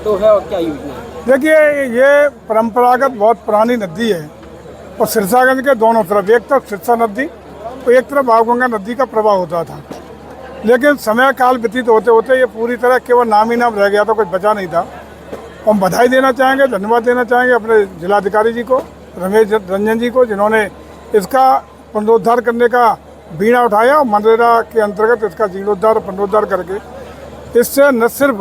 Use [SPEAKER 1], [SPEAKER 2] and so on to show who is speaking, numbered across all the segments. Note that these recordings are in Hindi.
[SPEAKER 1] तो है और क्या योजना है?
[SPEAKER 2] देखिए, ये परंपरागत बहुत पुरानी नदी है और सिरसागंज के दोनों तरफ, एक तरफ सिरसा नदी और एक तरफ बाबगंगा नदी का प्रवाह होता था। लेकिन समय काल व्यतीत होते होते ये पूरी तरह केवल नाम ही नाम रह गया था, कुछ बचा नहीं था। हम बधाई देना चाहेंगे, धन्यवाद देना चाहेंगे अपने जिलाधिकारी जी को, रमेश रंजन जी को, जिन्होंने इसका पुनरुद्धार करने का बीड़ा उठाया और मनरेगा के अंतर्गत इसका जीर्णोद्धार और पुनरुद्धार करके इससे न सिर्फ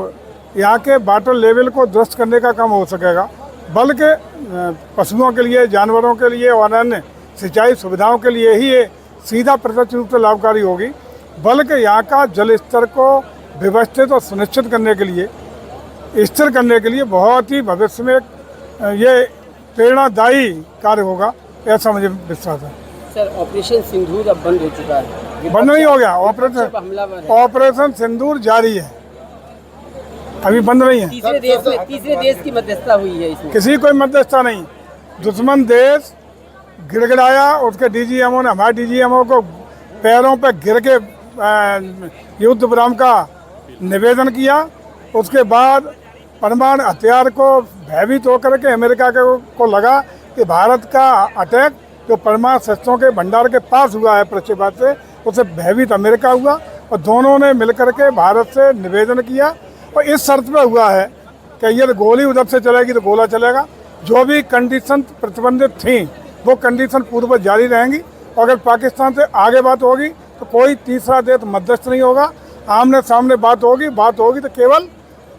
[SPEAKER 2] यहाँ के वाटर लेवल को दुरुस्त करने का काम हो सकेगा, बल्कि पशुओं के लिए, जानवरों के लिए और अन्य सिंचाई सुविधाओं के लिए ही ये सीधा प्रत्यक्ष रूप से लाभकारी होगी, बल्कि यहाँ का जल स्तर को व्यवस्थित और सुनिश्चित करने के लिए, स्थिर करने के लिए बहुत ही भविष्य में ये प्रेरणादायी कार्य होगा, ऐसा मुझे विश्वास है।
[SPEAKER 1] सर, ऑपरेशन सिंदूर अब बंद हो चुका है,
[SPEAKER 2] बंद नहीं हो गया।
[SPEAKER 1] हमलावर है।
[SPEAKER 2] ऑपरेशन सिंदूर जारी है, अभी बंद नहीं है।
[SPEAKER 1] तीसरे देश की मध्यस्थता हुई है इसमें?
[SPEAKER 2] किसी कोई मध्यस्थता नहीं, दुश्मन देश गिड़गिड़ाया, उसके डीजीएमओ ने, हमारे डीजीएमओ को पैरों पे गिर के युद्ध विराम का निवेदन किया। उसके बाद परमाणु हथियार को भयभीत होकर के अमेरिका को लगा कि भारत का अटैक जो परमाणु शस्त्रों के भंडार के पास हुआ है पश्चिम से, उससे भयभीत अमेरिका हुआ और दोनों ने मिलकर के भारत से निवेदन किया और इस शर्त पे हुआ है कि ये गोली उधर से चलेगी तो गोला चलेगा। जो भी कंडीशन प्रतिबंधित थी वो कंडीशन पूर्व जारी रहेंगी और अगर पाकिस्तान से आगे बात होगी तो कोई तीसरा देश मध्यस्थ नहीं होगा, आमने सामने बात होगी तो केवल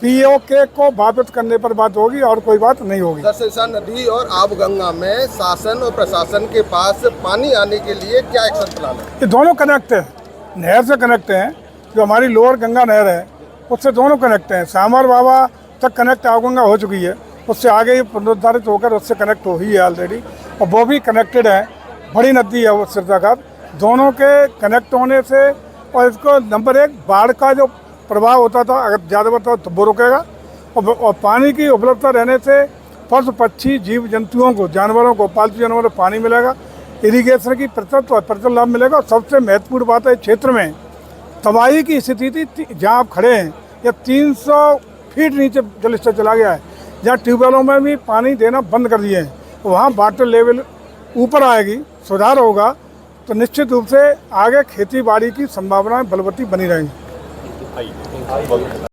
[SPEAKER 2] पीओके को वापस करने पर बात होगी और कोई बात नहीं होगी।
[SPEAKER 3] सिरसा नदी और आबगंगा में शासन और प्रशासन के पास पानी आने के लिए क्या एक्शन प्लान है?
[SPEAKER 2] ये दोनों कनेक्ट है, नहर से कनेक्ट हैं, जो हमारी लोअर गंगा नहर है उससे दोनों कनेक्ट हैं। सामर बाबा तक कनेक्ट आबगंगा हो चुकी है, उससे आगे ये पुनरुद्धारित होकर उससे कनेक्ट हो ही है ऑलरेडी, और वो भी कनेक्टेड है। बड़ी नदी है वो सिरसागंज, दोनों के कनेक्ट होने से और इसको नंबर एक बाढ़ का जो प्रभाव होता था अगर ज़्यादा बढ़ता तो वो रुकेगा और पानी की उपलब्धता रहने से पशु पक्षी जीव जंतुओं को, जानवरों को, पालतू जानवरों को पानी मिलेगा, इरिगेशन की प्रत्यक्ष लाभ मिलेगा। और सबसे महत्वपूर्ण बात है, क्षेत्र में तबाही की स्थिति थी, जहाँ आप खड़े हैं या 300 फीट नीचे जल स्तर चला गया है, जहाँ ट्यूबवेलों में भी पानी देना बंद कर दिए हैं, वहाँ वाटर लेवल ऊपर आएगी, सुधार होगा तो निश्चित रूप से आगे खेती बाड़ी की संभावनाएं बलवती बनी रहेंगी।